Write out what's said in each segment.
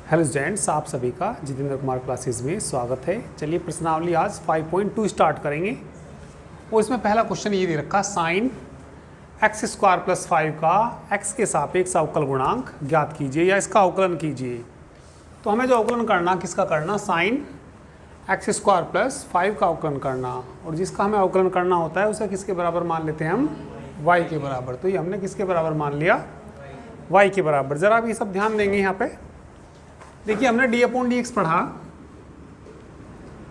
Hello students, आप सभी का जितेंद्र कुमार क्लासेस में स्वागत है। चलिए प्रश्नावली आज 5.2 स्टार्ट करेंगे और इसमें पहला क्वेश्चन ये दे रखा, साइन एक्स स्क्वायर प्लस 5 का एक्स के सापेक्ष अवकल गुणांक ज्ञात कीजिए या इसका अवकलन कीजिए। तो हमें जो अवकलन करना, किसका करना, साइन एक्स स्क्वायर प्लस 5 का अवकलन करना, और जिसका हमें अवकलन करना होता है उसे किसके बराबर मान लेते हैं हम, y के बराबर। तो ये हमने किसके बराबर मान लिया, y के बराबर। ज़रा आप ये सब ध्यान देंगे यहाँ पे। देखिए हमने डी अपॉन डी एक्स पढ़ा,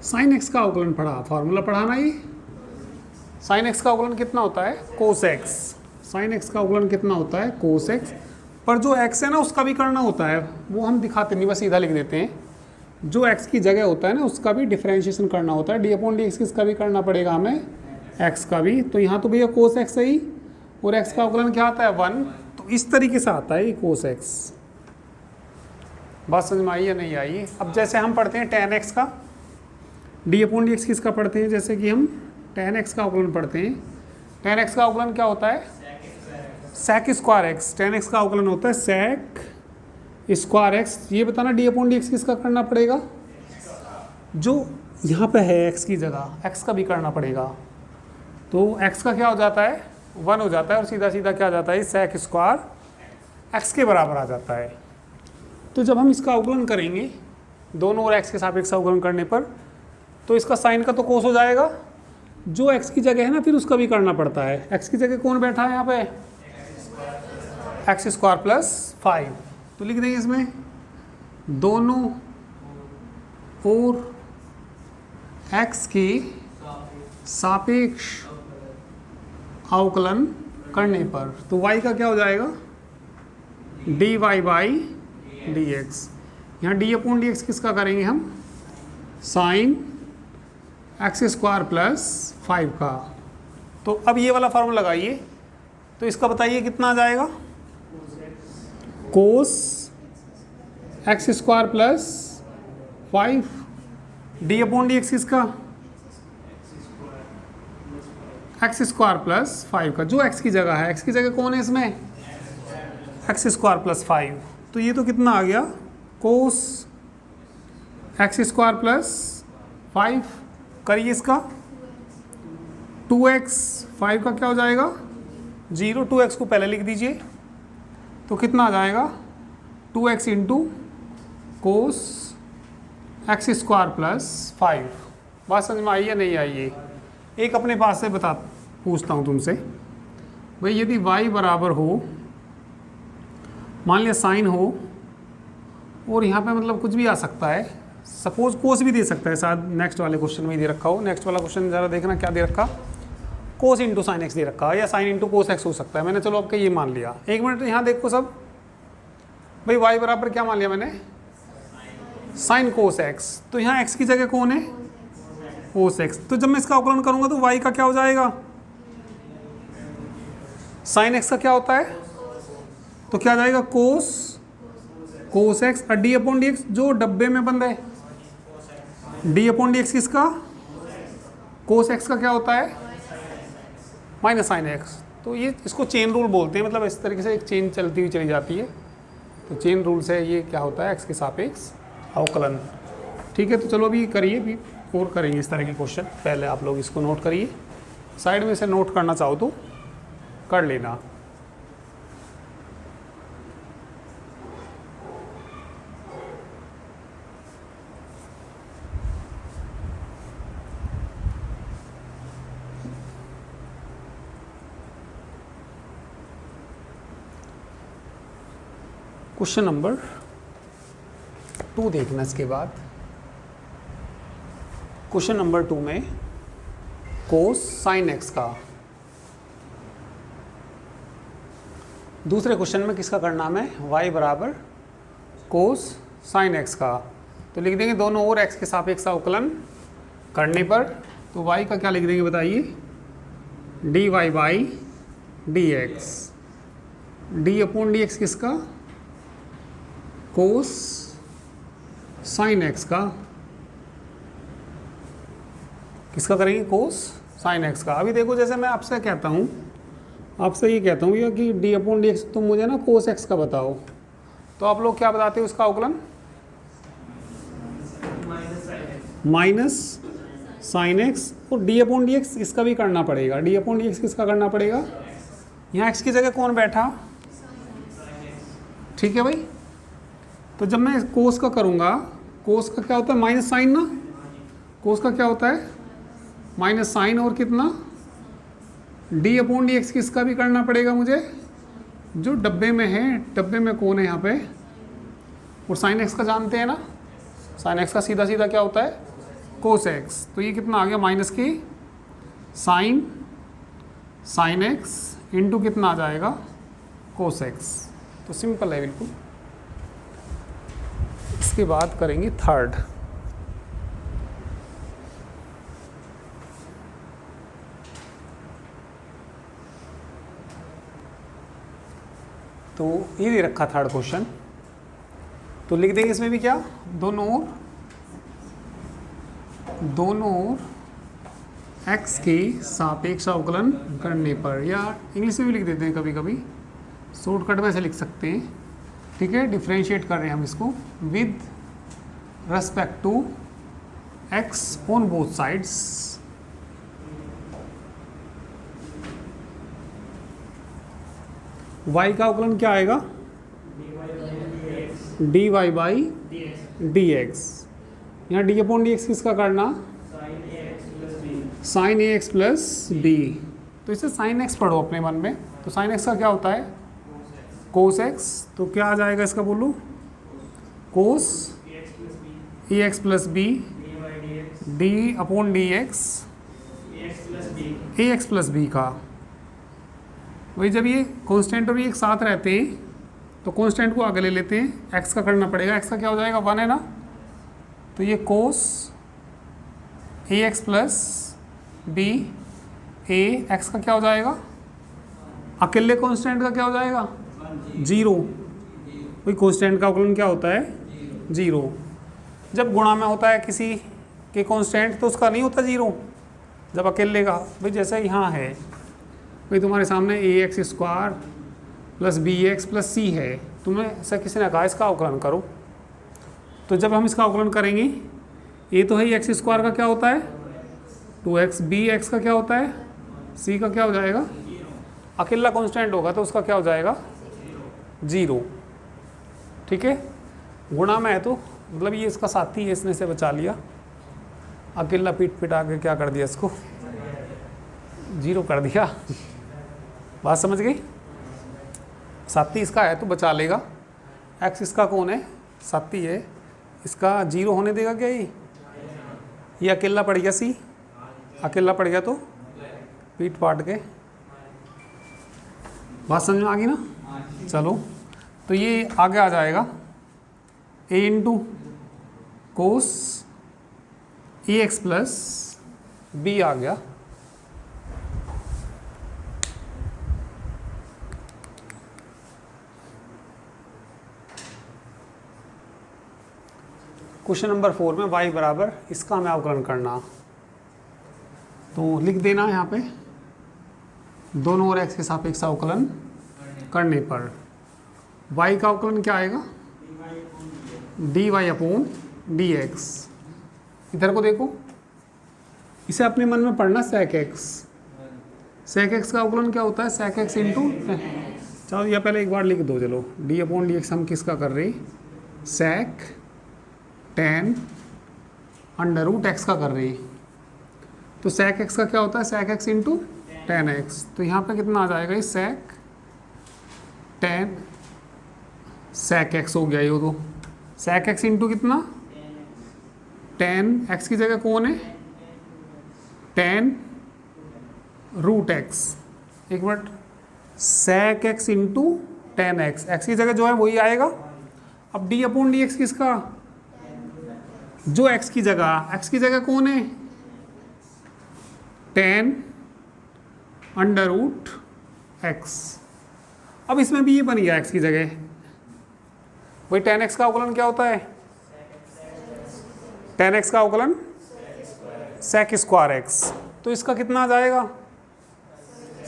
साइन एक्स का अवकलन पढ़ा, फॉर्मूला पढ़ा ना। ये साइन एक्स का अवकलन कितना होता है, कोस एक्स। साइन एक्स का अवकलन कितना होता है, कोस एक्स। पर जो एक्स है ना उसका भी करना होता है, वो हम दिखाते नहीं, बस सीधा लिख देते हैं। जो एक्स की जगह होता है ना उसका भी डिफरेंशिएशन करना होता है। डी अपॉन डी एक्स किसका भी करना पड़ेगा हमें, एक्स का भी। तो यहाँ तो भैया कोस एक्स है ही, और एक्स का अवकलन क्या आता है, 1। तो इस तरीके से आता है ये कोस एक्स। बात समझ में आई या नहीं आई। अब जैसे हम पढ़ते हैं tan x का, डी अपॉन डी एक्स किसका पढ़ते हैं, जैसे कि हम tan x का अवकलन पढ़ते हैं। tan x का अवकलन क्या होता है, sec square x. tan x का अवकलन होता है sec स्क्वायर एक्स। ये बताना डी अपॉन डी एक्स किसका करना पड़ेगा, जो यहाँ पे है x की जगह, x का भी करना पड़ेगा। तो x का क्या हो जाता है, 1 हो जाता है, और सीधा सीधा क्या आ जाता है, sec स्क्वायर x के बराबर आ जाता है। तो जब हम इसका अवकलन करेंगे दोनों और x के सापेक्ष अवकलन करने पर, तो इसका साइन का तो कोस हो जाएगा, जो x की जगह है ना फिर उसका भी करना पड़ता है। x की जगह कौन बैठा है यहाँ पे, एक्स स्क्वायर प्लस 5। तो लिख देंगे इसमें दोनों और x के सापेक्ष अवकलन करने पर, तो y का क्या हो जाएगा, dy बाई डी एक्स। यहाँ डी अपॉन डी एक्स किसका करेंगे हम, साइन एक्स स्क्वायर प्लस 5 का। तो अब ये वाला फॉर्मूला लगाइए, तो इसका बताइए कितना आ जाएगा, cos x square plus 5। D upon d x किसका, एक्स स्क्वायर प्लस 5 का, जो एक्स की जगह है। एक्स की जगह कौन है इसमें, एक्स स्क्वायर प्लस 5। तो ये तो कितना आ गया, कोस एक्स स्क्वायर प्लस 5। करिए इसका 2x, 5 का क्या हो जाएगा 0, 2x को पहले लिख दीजिए। तो कितना आ जाएगा 2x into cos x square plus 5। बात समझ में आई या नहीं आई। ये एक अपने पास से पूछता हूँ तुमसे, भाई यदि y बराबर हो, मान लिया साइन हो, और यहाँ पे मतलब कुछ भी आ सकता है, सपोज कोस भी दे सकता है, शायद नेक्स्ट वाले क्वेश्चन में दे रखा हो। नेक्स्ट वाला क्वेश्चन ज़रा देखना क्या दे रखा, कोस इंटू साइन एक्स दे रखा है, या साइन इंटू कोस एक्स हो सकता है। मैंने चलो आपका ये मान लिया। एक मिनट यहाँ देखो सब, भाई y बराबर क्या मान लिया मैंने, साइन कोस एक्स। तो यहाँ x की जगह कौन है, कोस एक्स। तो जब मैं इसका अवकलन करूँगा तो y का क्या हो जाएगा, साइन एक्स का क्या होता है, तो क्या जाएगा कोस एक्स। और डी अपॉन डी एक्स जो डब्बे में बंद है, डी अपॉन डी एक्स किसका, कोस एक्स का क्या होता है, माइनस साइन एक्स। तो ये इसको चेन रूल बोलते हैं, मतलब इस तरीके से एक चेन चलती हुई चली जाती है। तो चेन रूल से ये क्या होता है, एक्स के सापेक्ष अवकलन। ठीक है, तो चलो अभी करिए, भी और करेंगे इस तरह के क्वेश्चन। पहले आप लोग इसको नोट करिए, साइड में से नोट करना चाहो तो कर लेना। क्वेश्चन नंबर 2 देखना। इसके बाद क्वेश्चन नंबर 2 में कोस साइन एक्स का, दूसरे क्वेश्चन में किसका करना हमें, y बराबर कोस साइन एक्स का। तो लिख देंगे दोनों और x के सापेक्ष अवकलन करने पर। तो y का क्या लिख देंगे बताइए, dy by d x. D upon d x किसका, कोस साइन एक्स का। किसका करेंगे, कोस साइन एक्स का। अभी देखो जैसे मैं आपसे कहता हूँ, आपसे ये कहता हूँ या कि डी अपॉन डी एक्स तुम मुझे ना कोस एक्स का बताओ, तो आप लोग क्या बताते हो उसका अवकलन, माइनस साइन एक्स और डी अपॉन डी एक्स इसका भी करना पड़ेगा। डी अपॉन डी एक्स किसका करना पड़ेगा? यहाँ एक्स की जगह कौन बैठा? ठीक है भाई। तो जब मैं कोस का करूँगा, कोस का क्या होता है? माइनस साइन ना। कोस का क्या होता है? माइनस साइन और कितना? डी अपॉन डी एक्स किसका भी करना पड़ेगा मुझे, जो डब्बे में है। डब्बे में कौन है यहाँ पे? और साइन एक्स का जानते हैं ना, साइन एक्स का सीधा सीधा क्या होता है? Cos x. तो ये कितना आ गया? माइनस की साइन एक्स इंटू कितना आ जाएगा? कोस एक्स। तो सिंपल है बिल्कुल। इसके बाद करेंगे थर्ड। तो ये दे रखा थर्ड क्वेश्चन, तो लिख देंगे इसमें भी क्या? दोनों ओर एक्स के सापेक्ष अवकलन करने पर, या इंग्लिश में भी लिख देते हैं कभी कभी, शॉर्टकट में से लिख सकते हैं। ठीक है, डिफ्रेंशिएट कर रहे हैं हम इसको with respect to x on both sides. y का अवकलन क्या आएगा? dy by d x. यहाँ डी अपॉन डी एक्स किसका करना? Sine a x plus b. तो इसे साइन एक्स पढ़ो अपने मन में। तो साइन एक्स का क्या होता है? Cos x. तो क्या आ जाएगा इसका, बोलो? Cos a x plus b d upon d x a x plus b का। वही जब ये कांस्टेंट और ये एक साथ रहते हैं तो कांस्टेंट को आगे ले लेते हैं, एक्स का करना पड़ेगा। एक्स का क्या हो जाएगा? 1 है ना। तो ये कोस a x plus B A x का क्या हो जाएगा? अकेले कांस्टेंट का क्या हो जाएगा? 0। वही कांस्टेंट का अवकलन क्या होता है? 0। जब गुणा में होता है किसी के कांस्टेंट तो उसका नहीं होता 0। जब अकेले का, भाई जैसे यहाँ है, भाई तुम्हारे सामने a x square plus b x plus c है, तुम्हें से किसी ने कहा इसका अवकलन करो। तो जब हम इसका अवकलन करेंगे, ए तो है ही एक्स स्क्वायर का क्या होता है? 2x, बी एक्स का क्या होता है? सी का क्या हो जाएगा? अकेला कांस्टेंट होगा तो उसका क्या हो जाएगा? 0। ठीक है, गुणा में है तो मतलब ये इसका साथी है, इसने से बचा लिया। अकेला पीट पिटा के क्या कर दिया इसको? 0 कर दिया। बात समझ गई? साथी इसका है तो बचा लेगा। एक्स इसका कौन है? साथी है, इसका 0 होने देगा क्या? ये अकेला पड़ गया, सी अकेला पड़ गया तो पीट पाट के। बात समझ में आ गई ना? चलो, तो ये आगे आ जाएगा ए into cos a x plus B आ गया। क्वेश्चन नंबर 4 में y बराबर इसका हमें अवकलन करना। तो लिख देना यहाँ पे दोनों ओर x के सापेक्ष अवकलन करने पर y का अवकलन क्या आएगा? dy upon d x. इधर को देखो, इसे अपने मन में पढ़ना sec x। sec x का अवकलन क्या होता है? sec x इंटू, चलो यह पहले एक बार लिख दो। चलो, डी अपॉन डी एक्स हम किसका कर रहे हैं? sec tan under root x का कर रही है। तो sec x का क्या होता है? sec x into tan x। तो यहाँ पे कितना आ जाएगा? ये sec tan sec x हो गया। ये तो sec x इंटू कितना? tan x की जगह कौन है? tan root x। एक मिनट, sec x into tan x, x की जगह जो है वही आएगा। अब d अपॉन डी एक्स किसका? जो x की जगह कौन है? tan under root x। अब इसमें भी ये बन गया x की जगह। वही tan x का अवकलन क्या होता है? tan x का अवकलन sec स्क्वायर x। तो इसका कितना आ जाएगा?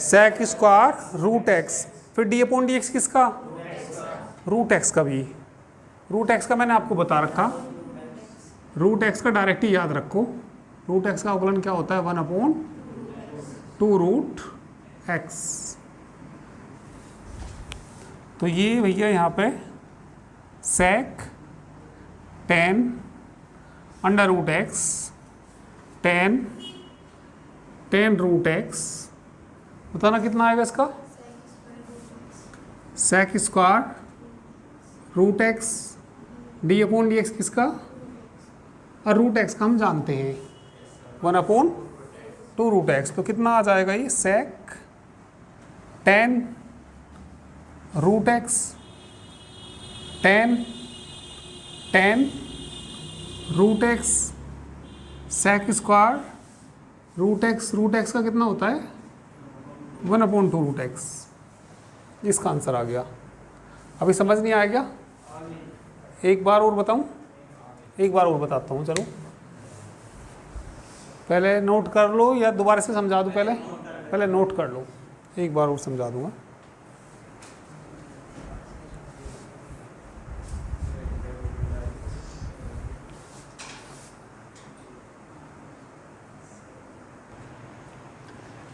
sec square root x। फिर d अपॉन डी एक्स किसका? रूट x का भी। रूट x का मैंने आपको बता रखा, रूट एक्स का डायरेक्ट ही याद रखो, रूट एक्स का अवकलन क्या होता है 1/2 रूट एक्स। तो ये भैया यहाँ पे sec tan under root x tan root x, बताना कितना आएगा इसका, sec square root x d/dx किसका, और रूट एक्स का हम जानते हैं 1/2 रूट एक्स। तो कितना आ जाएगा ये sec tan root x tan root x sec square root x का कितना होता है 1/2 रूट एक्स। इसका आंसर आ गया। अभी समझ नहीं आया क्या? एक बार और बताऊं, एक बार और बताता हूँ, चलो पहले नोट कर लो या दोबारा से समझा दूँ, पहले नोट कर लो, एक बार और समझा दूंगा।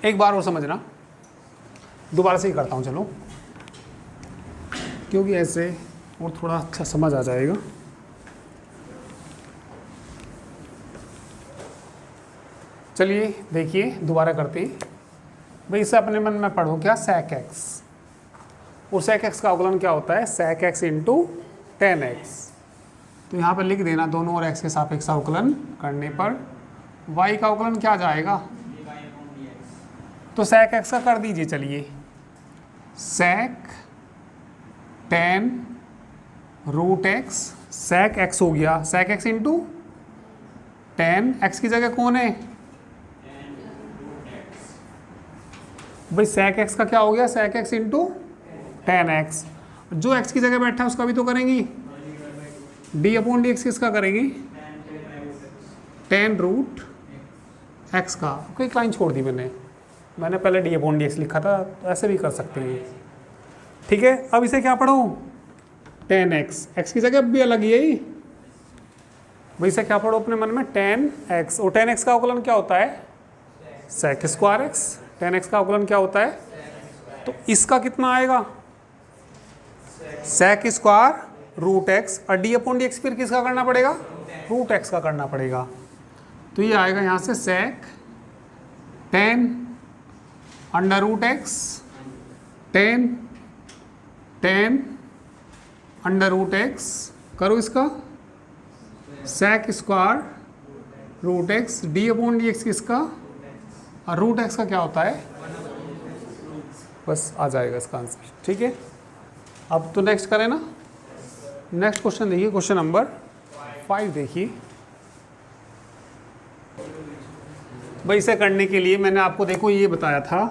एक बार और समझना, दोबारा से ही करता हूँ चलो, क्योंकि ऐसे और थोड़ा अच्छा समझ आ जाएगा। चलिए देखिए दोबारा करते हैं भाई। इसे अपने मन में पढ़ो क्या, sec x, और sec x का अवकलन क्या होता है sec x into tan x। तो यहाँ पर लिख देना दोनों और x के सापेक्ष अवकलन करने पर y का अवकलन क्या जाएगा, तो sec x का कर दीजिए। चलिए sec tan root x, sec x हो गया sec x into tan x की जगह कौन है भाई, sec x का क्या हो गया sec x into tan x। जो x की जगह बैठा है उसका भी तो करेंगी, d/dx किसका करेंगी tan रूट x का। कोई लाइन छोड़ दी मैंने पहले d/dx लिखा था, तो ऐसे भी कर सकते हैं, ठीक है। अब इसे क्या पढ़ो tan x की जगह भी अलग ही है भाई, इसे क्या पढ़ो अपने मन में tan x, और tan x का अवकलन क्या होता है sec square x, tan x का अवकलन क्या होता है, तो इसका कितना आएगा sec स्क्वायर रूट x, और d/dx फिर किसका करना पड़ेगा रूट x का करना पड़ेगा। तो ये आएगा यहाँ से sec tan under root x tan under root x, करो इसका sec square root x d/dx किसका, और रूट एक्स का क्या होता है, बस आ जाएगा इसका आंसर, ठीक है। अब तो नेक्स्ट करें ना, नेक्स्ट क्वेश्चन देखिए, क्वेश्चन नंबर 5 देखिए भाई। इसे करने के लिए मैंने आपको देखो ये बताया था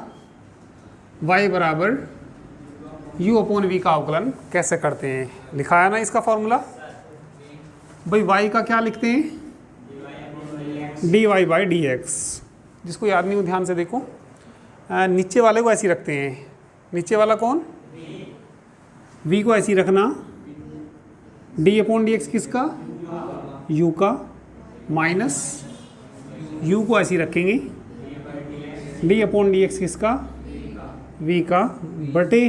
y बराबर u/v का अवकलन कैसे करते हैं, लिखाया ना इसका फॉर्मूला भाई। y का क्या लिखते हैं dy/dx, जिसको याद नहीं हो ध्यान से देखो, नीचे वाले को ऐसे ही रखते हैं, नीचे वाला कौन v को ऐसे ही रखना, d/dx किसका u का, माइनस u को ऐसे ही रखेंगे, d/dx किसका v का बटे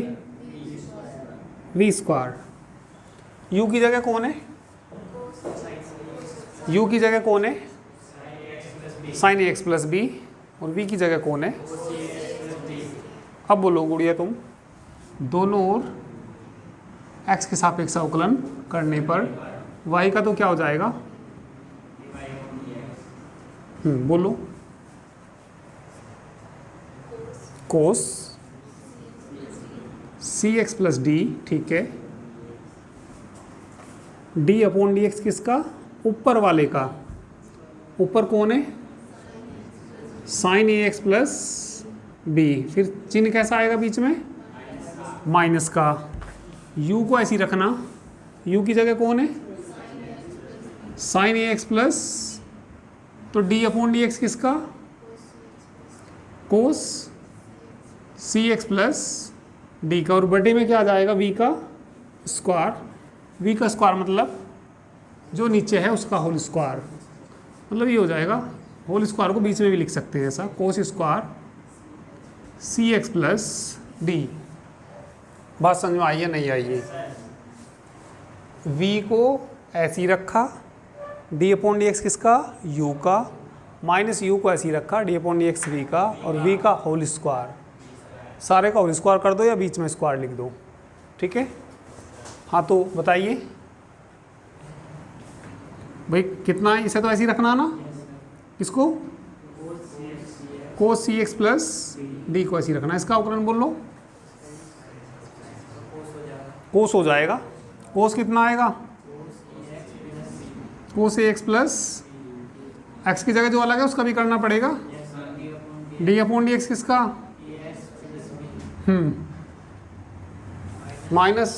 v स्क्वायर। u की जगह कौन है, u की जगह कौन है sin ax प्लस b, और v की जगह कौन है, अब बोलो गुड़िया तुम, दोनों ओर x के सापेक्ष अवकलन करने पर y का तो क्या हो जाएगा, बोलो कोस cx प्लस डी, ठीक है। d/dx किसका, ऊपर वाले का, ऊपर कौन है sin ax प्लस b, फिर चिन्ह कैसा आएगा बीच में माइनस का, u को ऐसी रखना, u की जगह कौन है sin ax प्लस, तो d/dx किसका कोस cx प्लस डी का, और बटे में क्या आ जाएगा v का स्क्वायर, v का स्क्वायर मतलब जो नीचे है उसका होल स्क्वायर, मतलब ये हो जाएगा, होल स्क्वायर को बीच में भी लिख सकते हैं ऐसा, कोस स्क्वायर सी एक्स प्लस डी। बात समझ में आई है नहीं आई है? v को ऐसे ही रखा, डी अपॉन डी एक्स किसका, u का, माइनस u को ऐसे ही रखा, D upon d x v का, और v का होल स्क्वायर, सारे का होल स्क्वायर कर दो या बीच में स्क्वायर लिख दो, ठीक है। हाँ तो बताइए भाई कितना है, इसे तो ऐसे ही रखना ना, इसको कोस सी एक्स प्लस डी को ऐसे ही रखना, इसका अवकलन बोल लो, कोस हो जाएगा, कोस कितना आएगा, कोस ए एक्स प्लस एक्स की जगह जो अलग है उसका भी करना पड़ेगा, डी अपॉन डी एक्स किसका, minus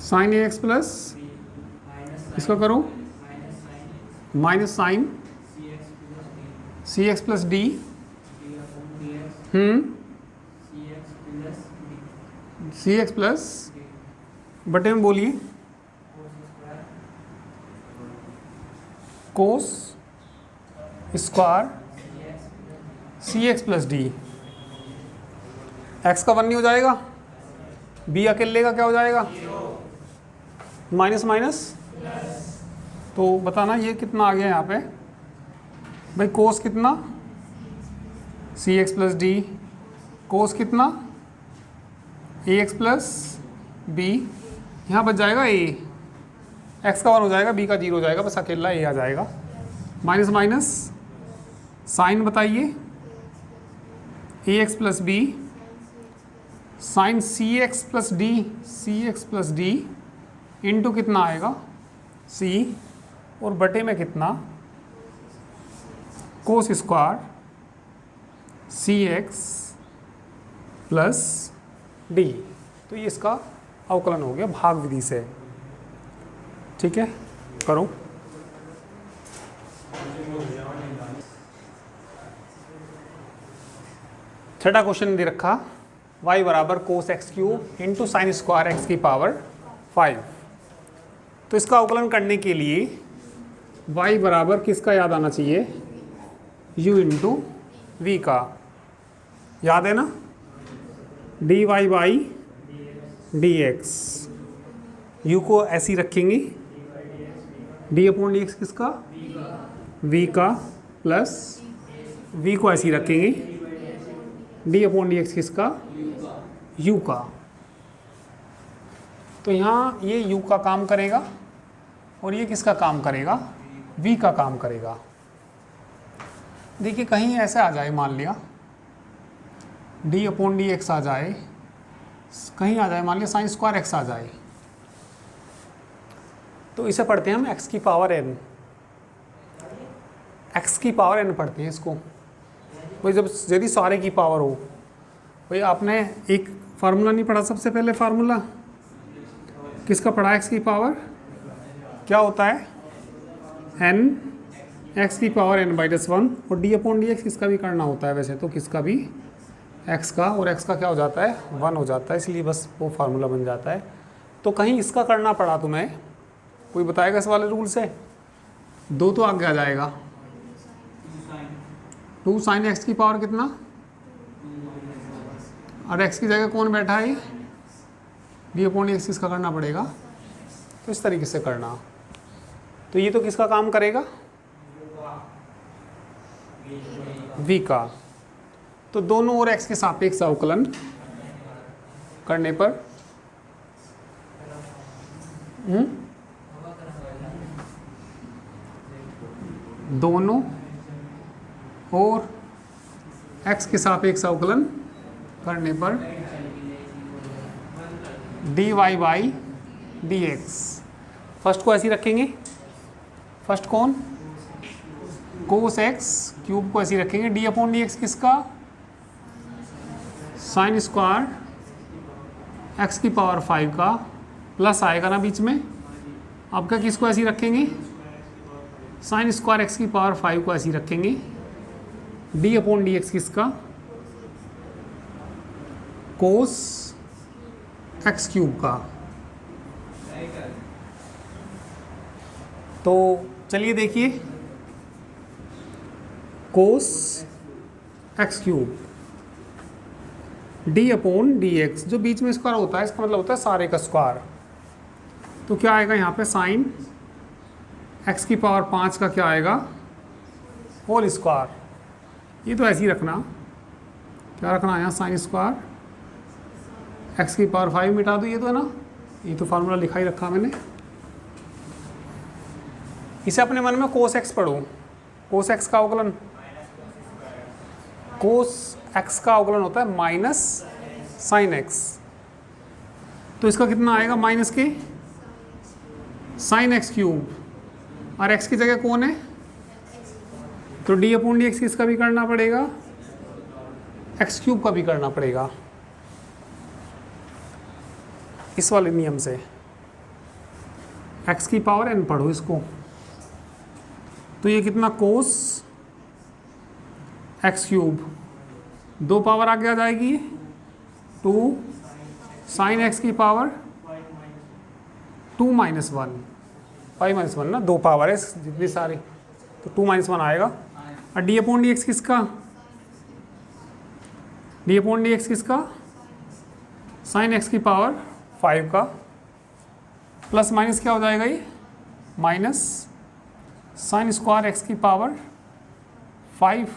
sign a x plus, इसका करो माइनस साइन सी एक्स प्लस डी, सी एक्स प्लस बटे में बोलिए कोस स्क्वायर सी एक्स प्लस डी। एक्स का 1 नहीं हो जाएगा, बी अकेले का क्या हो जाएगा, माइनस माइनस, तो बताना ये कितना आ गया यहाँ पे भाई, कोस कितना सी एक्स प्लस डी, कोस कितना ए एक्स प्लस बी, यहाँ बच जाएगा ए, एक्स का 1 हो जाएगा, बी का 0 हो जाएगा, बस अकेला ए आ जाएगा, माइनस माइनस साइन बताइए ए एक्स प्लस बी, साइन सी एक्स प्लस डी, सी एक्स प्लस डी इंटू कितना आएगा सी, और बटे में कितना कोस स्क्वायर सी एक्स प्लस डी। तो ये इसका अवकलन हो गया भाग विधि से, ठीक है, करो। छठा क्वेश्चन दे रखा y बराबर cos x cube into sine square x की पावर 5। तो इसका अवकलन करने के लिए y बराबर किसका याद आना चाहिए, u इंटू वी का, याद है ना, d y by d x, u को ऐसी रखेंगे, डी अपॉन डी एक्स किसका, v का, प्लस v को ऐसी रखेंगे, डी अपॉन डी एक्स किसका, u का। तो यहाँ ये u का काम करेगा और ये किसका काम करेगा, v का काम करेगा। देखिए कहीं ऐसे आ जाए, मान लिया d अपॉन डी एक्स आ जाए, कहीं आ जाए मान लिया साइन स्क्वायर एक्स आ जाए, तो इसे पढ़ते हैं हम x की पावर n, x की पावर n पढ़ते हैं इसको भाई। जब यदि सारे की पावर हो भाई, आपने एक फार्मूला नहीं पढ़ा सबसे पहले, फार्मूला किसका पढ़ा, x की पावर क्या होता है n, x की पावर n बाई -1, और d अपॉन डी एक्स किसका भी करना होता है वैसे तो, किसका भी x का, और x का क्या हो जाता है 1 हो जाता है, इसलिए बस वो फार्मूला बन जाता है। तो कहीं इसका करना पड़ा तुम्हें, कोई बताएगा इस वाले रूल से, 2 तो आगे आ जाएगा, 2 साइन एक्स की पावर कितना, और x की जगह कौन बैठा है, डी अपॉन एक्स किसका करना पड़ेगा, तो इस तरीके से करना। तो ये तो किसका काम करेगा, v का। तो दोनों ओर x के सापेक्ष अवकलन करने पर दोनों और x के सापेक्ष अवकलन करने पर dy बाई dx, फर्स्ट को ऐसे ही रखेंगे, फर्स्ट कौन, कोस एक्स क्यूब को ऐसे ही रखेंगे, डी अपॉन डी एक्स किसका, साइन स्क्वायर एक्स की पावर 5 का, प्लस आएगा ना बीच में, आपका किसको ऐसे ही रखेंगे, साइन स्क्वायर एक्स की पावर 5 को ऐसे ही रखेंगे, डी अपॉन डी एक्स किसका, कोस एक्स क्यूब का, तो चलिए देखिए, cos x cube D upon d x, जो बीच में स्क्वायर होता है इसका मतलब होता है सारे का स्क्वायर। तो क्या आएगा यहाँ पे साइन एक्स की पावर 5 का क्या आएगा, होल स्क्वायर। ये तो ऐसे ही रखना, क्या रखना है यहाँ, साइन स्क्वायर एक्स की पावर 5 मिटा दो, ये तो है ना, ये तो फार्मूला लिखा ही रखा मैंने। इसे अपने मन में कोस एक्स पढ़ो, कोस एक्स का अवकलन, कोस एक्स का अवकलन होता है माइनस साइन एक्स। तो इसका कितना आएगा, माइनस के साइन एक्स क्यूब, और एक्स की जगह कौन है, तो डी अपॉन डी एक्स किसका भी करना पड़ेगा, एक्स क्यूब का भी करना पड़ेगा, इस वाले नियम से। एक्स की पावर एन पढ़ो इसको, तो ये कितना, कोस एक्स क्यूब, 2 पावर आगे आ जाएगी 2 साइन एक्स की पावर 2 माइनस 1, 5 माइनस 1 ना, 2 पावर है जितनी सारी, तो 2 माइनस 1 आएगा। और डी अपॉन डी एक्स किसका, डी अपॉन डी एक्स किसका, साइन एक्स की पावर 5 का, प्लस माइनस क्या हो जाएगा ये, माइनस साइन स्क्वायर एक्स की पावर 5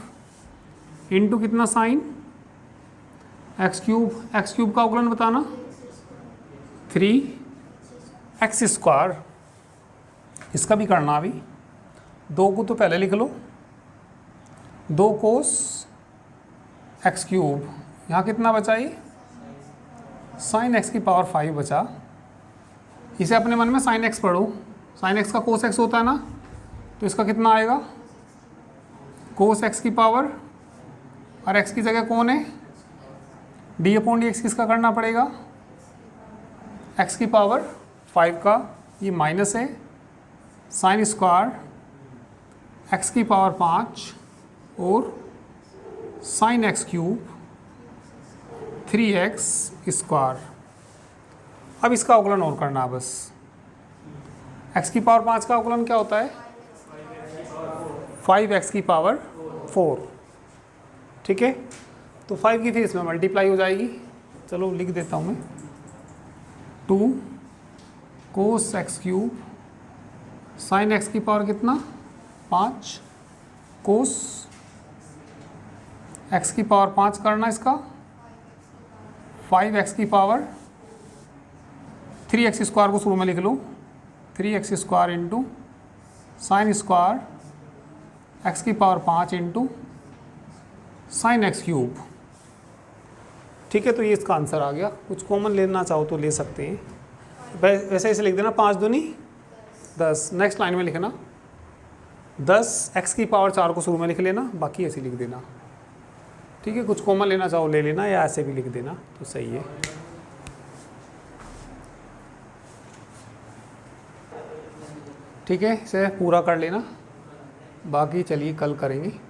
इंटू कितना, sign x cube, x cube का अवकलन बताना 3 एक्स स्क्वायर, इसका भी करना अभी, 2 को तो पहले लिख लो, 2 कोस एक्स क्यूब, यहाँ कितना बचा ये, साइन एक्स की पावर 5 बचा। इसे अपने मन में साइन एक्स पढ़ो, साइन एक्स का कोस एक्स होता है ना, तो इसका कितना आएगा, कोस एक्स की पावर, और एक्स की जगह कौन है, डी अपॉन डी एक्स किसका करना पड़ेगा, एक्स की पावर 5 का, ये माइनस है, साइन स्क्वायर एक्स की पावर 5 और sign x cube 3x square. अब इसका अवकलन और करना बस, x की पावर 5 का अवकलन क्या होता है, 5x की पावर 4, ठीक है। तो 5 की फिर इसमें मल्टीप्लाई हो जाएगी, चलो लिख देता हूँ मैं, 2 cos x cube sine x की पावर कितना 5 कोस एक्स की पावर 5 करना, इसका 5x की पावर 3x स्क्वायर को शुरू में लिख लो, 3x square into sine square x की power 5 into sine x cube, ठीक है। तो ये इसका आंसर आ गया। कुछ कॉमन लेना चाहो तो ले सकते हैं, वैसे इसे लिख देना 5 दूनी 10। नेक्स्ट लाइन में लिखना 10 एक्स की पावर 4 को शुरू में लिख लेना, बाकी ऐसे लिख देना, ठीक है। कुछ कॉमन लेना चाहो ले लेना, या ऐसे भी लिख देना तो सही है। ठीक है, इसे पूरा कर लेना, बाकी चलिए कल करेंगे।